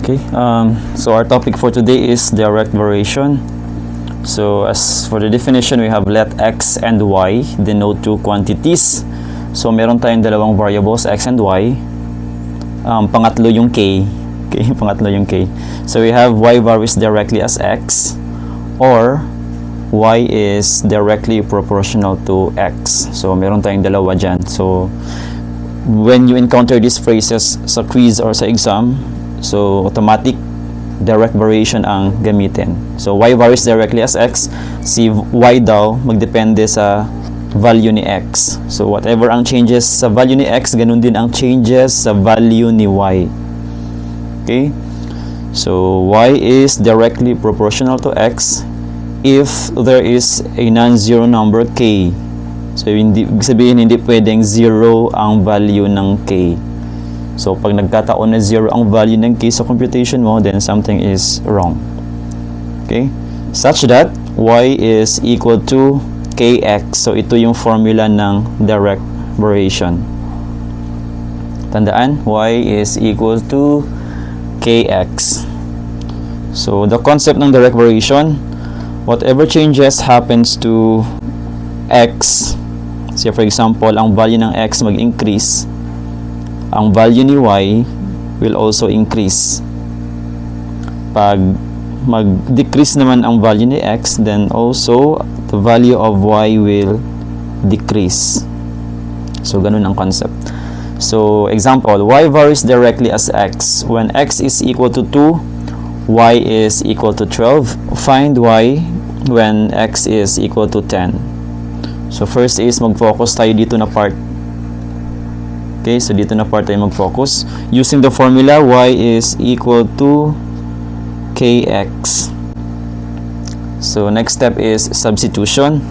Okay, so our topic for today is direct variation. So as for the definition, we have let x and y denote two quantities. So meron tayong dalawang variables, x and y. Pangatlo yung k. Okay, pangatlo yung k. So we have y varies directly as x, or y is directly proportional to x. So meron tayong dalawa dyan. So when you encounter these phrases sa quiz or sa exam, so automatic direct variation ang gamitin. So y varies directly as x, si y daw magdepende sa value ni x. So whatever ang changes sa value ni x, ganun din ang changes sa value ni y. Okay? So y is directly proportional to x if there is a non-zero number k. So ibig sabihin hindi pwedeng zero ang value ng k. So pag nagkataon na zero ang value ng k sa computation mo, then something is wrong. Okay? Such that y is equal to kx. So ito yung formula ng direct variation. Tandaan, y is equal to kx. So the concept ng direct variation, whatever changes happens to x, say for example, ang value ng x mag-increase, ang value ni y will also increase. Pag mag-decrease naman ang value ni x, then also the value of y will decrease. So ganun ang concept. So example, y varies directly as x. When x is equal to 2, y is equal to 12. Find y when x is equal to 10. So first is mag-focus tayo dito na part. Okay, so dito na part tayo mag-focus. Using the formula, y is equal to kx. So next step is substitution.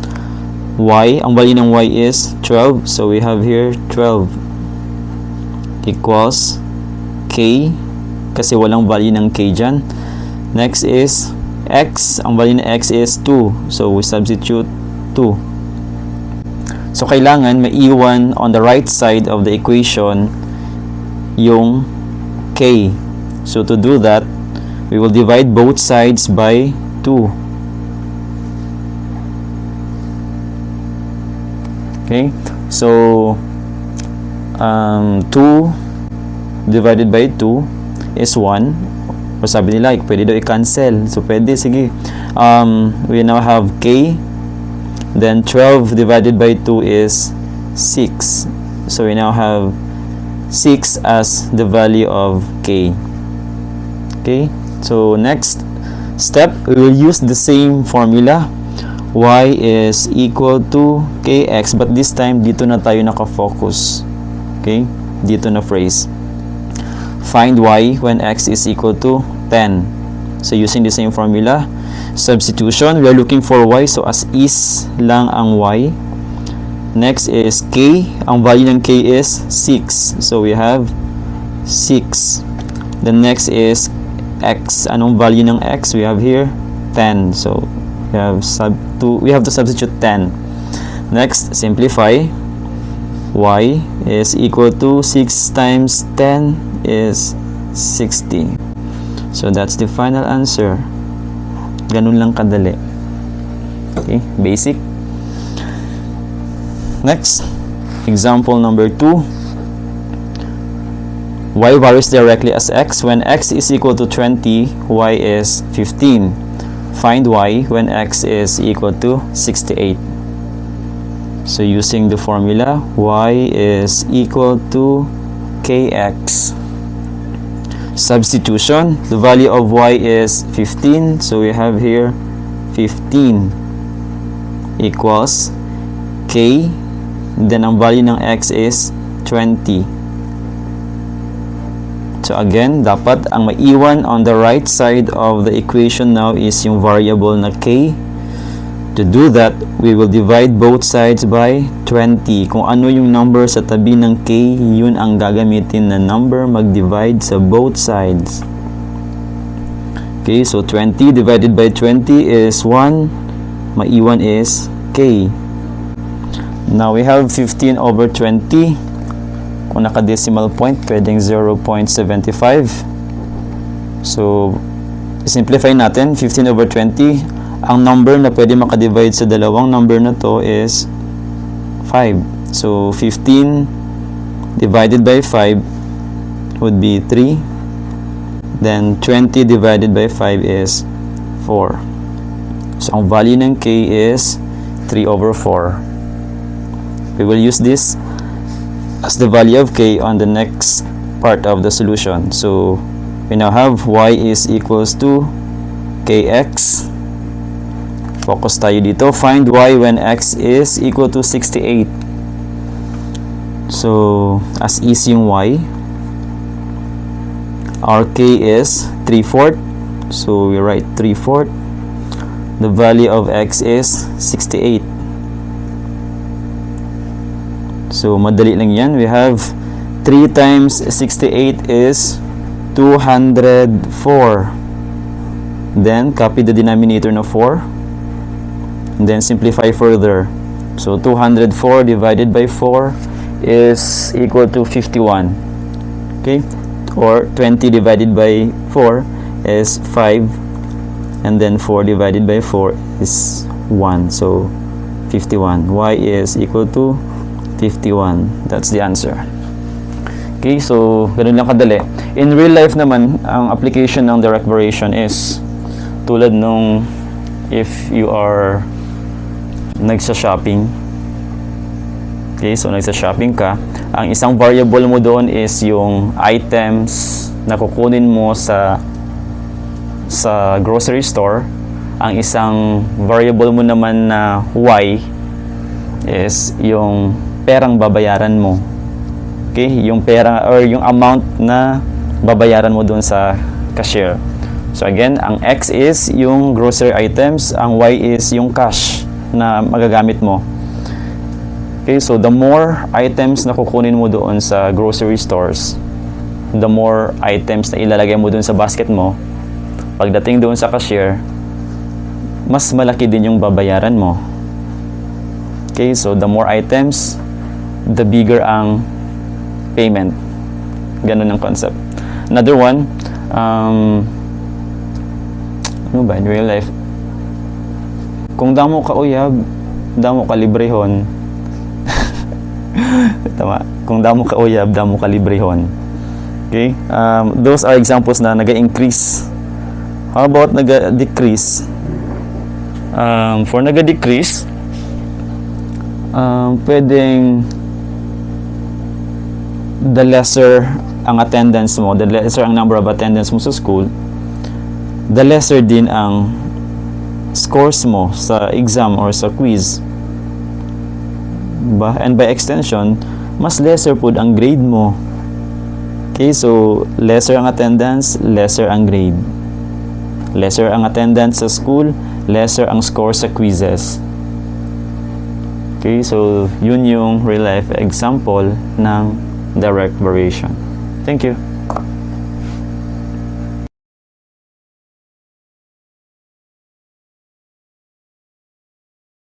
Y, ang value ng y is 12. So we have here 12 equals k, kasi walang value ng k dyan. Next is x, ang value ng x is 2. So we substitute 2. So kailangan maiwan on the right side of the equation yung k. So to do that, we will divide both sides by 2. Okay? So 2 divided by 2 is 1. O sabi nila, pwede daw i-cancel. So pwede, sige. We now have k. Then 12 divided by 2 is 6. So we now have 6 as the value of k. Okay? So next step, we will use the same formula. Y is equal to kx, but this time dito na tayo naka-focus. Okay? Dito na phrase. Find y when x is equal to 10. So using the same formula, substitution, we are looking for y, so as is lang ang y. Next is k, ang value ng k is 6. So we have 6. The next is x, anong value ng x? We have here 10. So we have to substitute 10. Next, simplify. Y is equal to 6 times 10 is 60. So that's the final answer. Ganun lang kadali. Okay, basic. Next, example number 2. Y varies directly as x. When x is equal to 20, y is 15. Find y when x is equal to 68. So using the formula, y is equal to kx. Substitution, the value of y is 15. So we have here 15 equals k. Then ang value ng x is 20. So again, dapat ang maiwan on the right side of the equation now is yung variable na k. To do that, we will divide both sides by 20. Kung ano yung number sa tabi ng k, yun ang gagamitin na number mag-divide sa both sides. Okay, so 20 divided by 20 is 1. Maiwan is k. Now we have 15 over 20. Kung naka-decimal point, pwedeng 0.75. So, simplify natin. 15 over 20. Ang number na pwede makadivide sa dalawang number na to is 5. So, 15 divided by 5 would be 3. Then, 20 divided by 5 is 4. So, ang value ng k is 3 over 4. We will use this as the value of k on the next part of the solution. So, we now have y is equals to kx. Focus tayo dito. Find y when x is equal to 68. So, as is yung y, our k is 3/4. So, we write 3/4. The value of x is 68. So, madali lang yan. We have 3 times 68 is 204. Then, copy the denominator na 4. And then, simplify further. So, 204 divided by 4 is equal to 51. Okay? Or 20 divided by 4 is 5. And then, 4 divided by 4 is 1. So, 51. Y is equal to 51. That's the answer. Okay, so ganun lang kadali. In real life naman, ang application ng direct variation is tulad nung if you are nagsa-shopping. Okay, so nagsa-shopping ka, ang isang variable mo doon is yung items na kukunin mo sa grocery store. Ang isang variable mo naman na y is yung perang babayaran mo. Okay, yung pera or yung amount na babayaran mo doon sa cashier. So again, ang x is yung grocery items, ang y is yung cash na magagamit mo. Okay, so the more items na kukunin mo doon sa grocery stores, the more items na ilalagay mo doon sa basket mo, pagdating doon sa cashier, mas malaki din yung babayaran mo. Okay, so the more items, the bigger ang payment. Ganun ang concept. Another one, ano ba, in real life, kung damo ka uyab, damo ka librehon. Tama. Kung damo ka uyab, damo ka librehon. Okay? Those are examples na nag-increase. How about nag-decrease? For nag-decrease, pwedeng the lesser ang attendance mo, the lesser ang number of attendance mo sa school, the lesser din ang scores mo sa exam or sa quiz. Ba? And by extension, mas lesser po ang grade mo. Okay, so lesser ang attendance, lesser ang grade. Lesser ang attendance sa school, lesser ang score sa quizzes. Okay, so yun yung real life example ng direct variation. Thank you.